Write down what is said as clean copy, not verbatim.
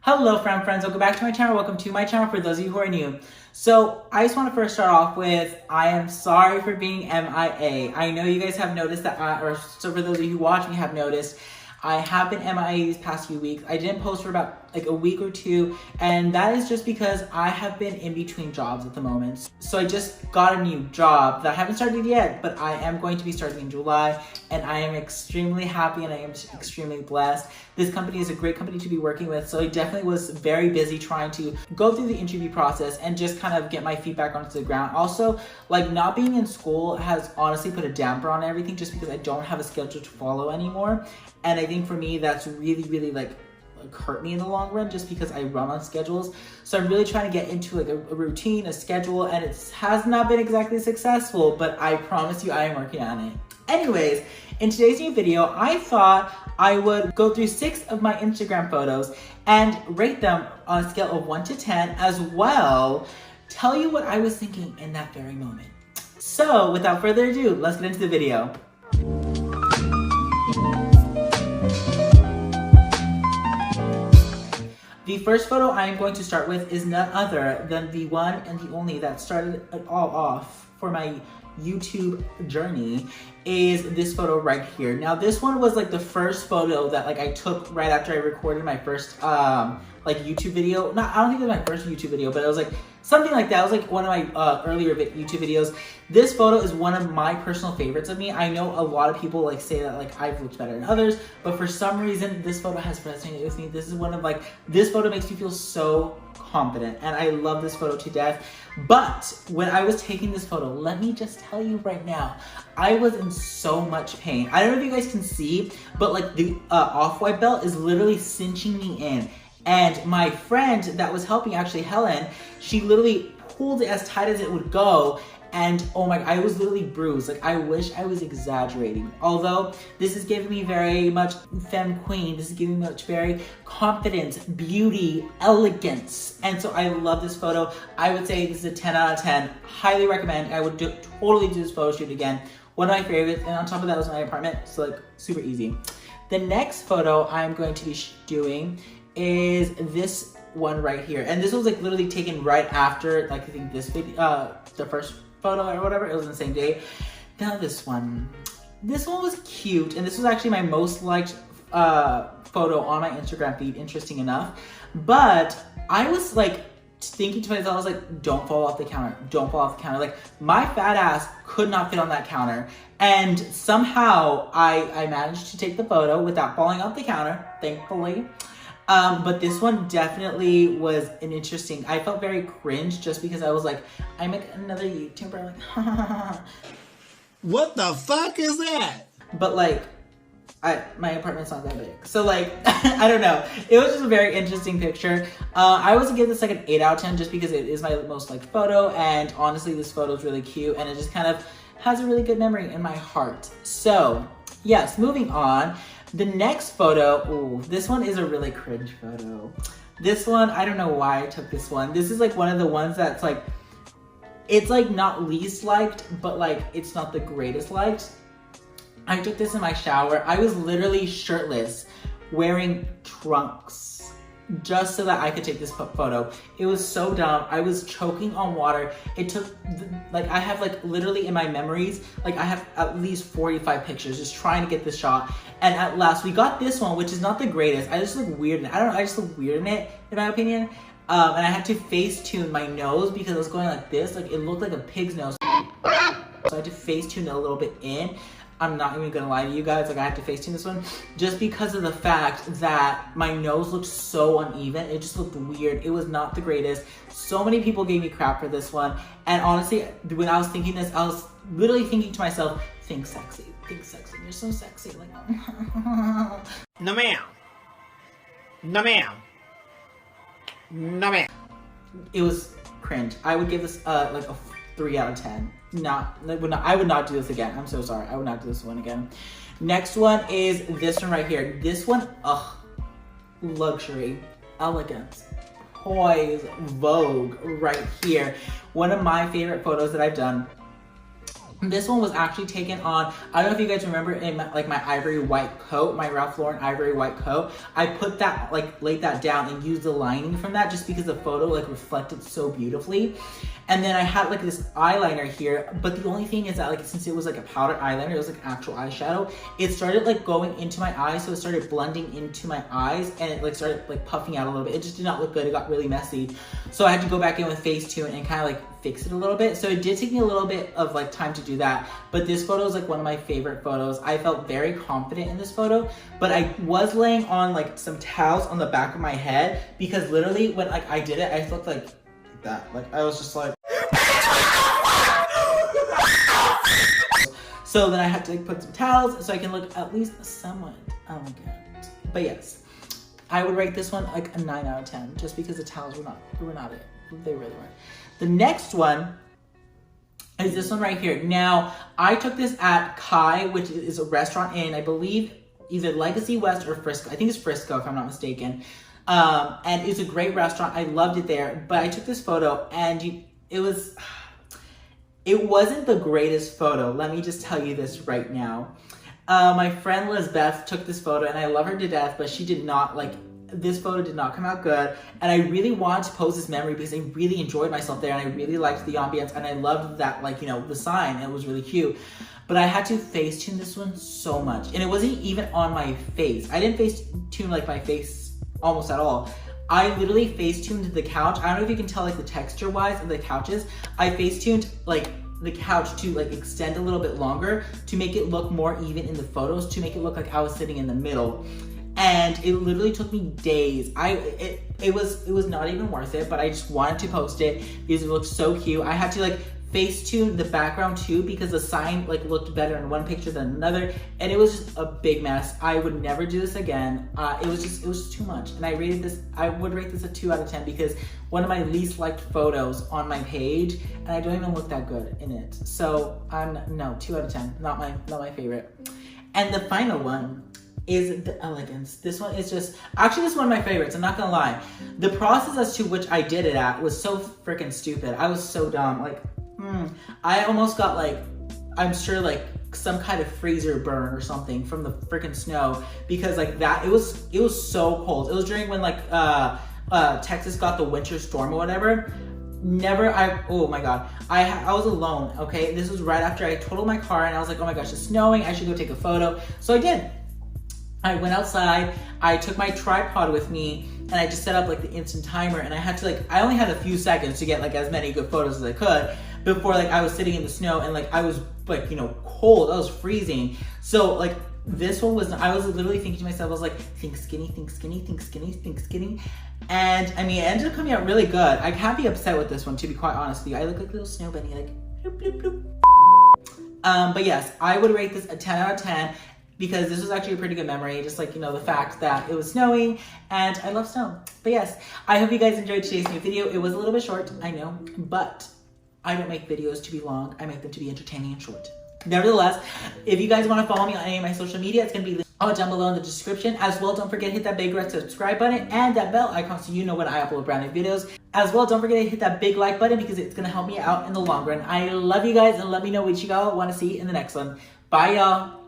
Hello FRAN friends, welcome back to my channel. Welcome to my channel for those of you who are new. So I just want to first start off with, I am sorry for being MIA. I know you guys have noticed that, so for those of you who watch me have noticed, I have been MIA these past few weeks. I didn't post for about like a week or two, and that is just because I have been in between jobs at the moment. So I just got a new job that I haven't started yet, but I am going to be starting in July, and I am extremely happy and I am extremely blessed. This company is a great company to be working with, so I definitely was very busy trying to go through the interview process and just kind of get my feet back onto the ground. Also, like not being in school has honestly put a damper on everything just because I don't have a schedule to follow anymore. And I think for me, that's really like hurt me in the long run just because I run on schedules. So I'm really trying to get into like a routine, a schedule, and it has not been exactly successful, but I promise you I am working on it. Anyways, in today's new video, I thought I would go through 6 of my Instagram photos and rate them on a scale of 1 to 10, as well tell you what I was thinking in that very moment. So without further ado, let's get into the video. The first photo I am going to start with is none other than the one and the only that started it all off for my YouTube journey, is this photo right here. Now this one was like the first photo that like I took right after I recorded my first like YouTube video. I don't think it was my first YouTube video, but it was like something like that. It was like one of my earlier YouTube videos. This photo is one of my personal favorites of me. I know a lot of people like say that like I've looked better than others, but for some reason this photo has resonated with me. This is one of like, this photo makes me feel so confident and I love this photo to death. But when I was taking this photo, let me just tell you right now, I was in so much pain. I don't know if you guys can see, but like the off-white belt is literally cinching me in. And my friend that was helping, actually Helen, she literally pulled it as tight as it would go. And oh my, I was literally bruised. Like I wish I was exaggerating. Although this is giving me very much femme queen. This is giving me much very confidence, beauty, elegance. And so I love this photo. I would say this is a 10 out of 10. Highly recommend. I would totally do this photo shoot again. One of my favorites. And on top of that was my apartment. So like super easy. The next photo I'm going to be doing is this one right here. And this was like literally taken right after, like I think this video, the first photo or whatever, it was on the same day. Now this one was cute, and this was actually my most liked photo on my Instagram feed, interesting enough. But I was like thinking to myself, I was like, don't fall off the counter, don't fall off the counter. Like my fat ass could not fit on that counter. And somehow I managed to take the photo without falling off the counter, thankfully. But this one definitely was an interesting, I felt very cringe just because I was like, I'm like another YouTuber, like, what the fuck is that? But like, my apartment's not that big. So like, I don't know. It was just a very interesting picture. I would give this like an 8 out of 10 just because it is my most liked photo. And honestly, this photo is really cute and it just kind of has a really good memory in my heart. So yes, moving on. The next photo, ooh, this one is a really cringe photo. This one, I don't know why I took this one. This is like one of the ones that's like, it's like not least liked, but like it's not the greatest liked. I took this in my shower. I was literally shirtless, wearing trunks, just so that I could take this photo. It was so dumb. I was choking on water. It took, like I have like literally in my memories, like I have at least 45 pictures just trying to get this shot. And at last we got this one, which is not the greatest. I just look weird in it. I don't know, I just look weird in it, in my opinion. And I had to Facetune my nose because I was going like this. Like it looked like a pig's nose. So I had to Facetune it a little bit in. I'm not even gonna lie to you guys, like I had to Facetune this one just because of the fact that my nose looked so uneven. It just looked weird. It was not the greatest. So many people gave me crap for this one. And honestly, when I was thinking this, I was literally thinking to myself, think sexy, you're so sexy. Like, No ma'am. No ma'am. No ma'am. It was cringe. I would give this like a 3 out of 10. I would not do this again. I'm so sorry. I would not do this one again. Next one is this one right here. This one, ugh, luxury, elegance, poise, vogue right here. One of my favorite photos that I've done. This one was actually taken on, I don't know if you guys remember, in my ivory white coat, my Ralph Lauren ivory white coat. I put that, laid that down and used the lining from that just because the photo reflected so beautifully. And then I had this eyeliner here, but the only thing is that since it was a powder eyeliner, it was actual eyeshadow, it started going into my eyes, so it started blending into my eyes, and it started puffing out a little bit. It just did not look good. It got really messy. So I had to go back in with Facetune and kind of fix it a little bit. So it did take me a little bit of time to do that, but this photo is one of my favorite photos. I felt very confident in this photo, but I was laying on some towels on the back of my head because literally when I did it, I looked like that. I was just like. So then I had to put some towels so I can look at least somewhat elegant. But yes, I would rate this one a 9 out of 10 just because the towels were not it. They really weren't. The next one is this one right here. Now, I took this at Kai, which is a restaurant in, I believe, either Legacy West or Frisco. I think it's Frisco, if I'm not mistaken. And it's a great restaurant. I loved it there. But I took this photo, and it wasn't the greatest photo. Let me just tell you this right now. My friend Lizbeth took this photo, and I love her to death, but she did not, this photo did not come out good. And I really wanted to post this memory because I really enjoyed myself there, and I really liked the ambience, and I loved that, the sign. It was really cute. But I had to Facetune this one so much. And it wasn't even on my face. I didn't Facetune, my face almost at all. I literally Facetuned the couch. I don't know if you can tell, the texture-wise of the couches. I Facetuned, the couch to extend a little bit longer to make it look more even in the photos, to make it look like I was sitting in the middle. And it literally took me days. It was not even worth it, but I just wanted to post it because it looked so cute. I had to Facetune the background too because the sign looked better in one picture than another, and it was just a big mess. I would never do this again. It was just too much, and I would rate this a 2 out of 10 because one of my least liked photos on my page, and I don't even look that good in it. So no, 2 out of 10, not my favorite. And the final one is the elegance. This one is this is one of my favorites, I'm not gonna lie. The process as to which I did it at was so freaking stupid. I was so dumb. I almost got I'm sure some kind of freezer burn or something from the freaking snow because that it was so cold. It was during when Texas got the winter storm or whatever. Oh my god, I was alone. Okay, this was right after I totaled my car, and I was like, oh my gosh, it's snowing, I should go take a photo. So I did. I went outside, I took my tripod with me, and I just set up the instant timer, and I had to I only had a few seconds to get as many good photos as I could before I was sitting in the snow, and I was cold, I was freezing. So this one was, I was literally thinking to myself, I was like, think skinny, think skinny, think skinny, think skinny. And I mean, it ended up coming out really good. I can't be upset with this one, to be quite honest with you. I look like a little snow bunny, bloop, bloop, bloop. But yes, I would rate this a 10 out of 10. Because this was actually a pretty good memory, just the fact that it was snowing, and I love snow. But yes, I hope you guys enjoyed today's new video. It was a little bit short, I know, but I don't make videos to be long. I make them to be entertaining and short. Nevertheless, if you guys want to follow me on any of my social media, it's going to be linked down below in the description. As well, don't forget to hit that big red subscribe button and that bell icon so you know when I upload brand new videos. As well, don't forget to hit that big like button because it's going to help me out in the long run. I love you guys, and let me know what you all want to see in the next one. Bye, y'all.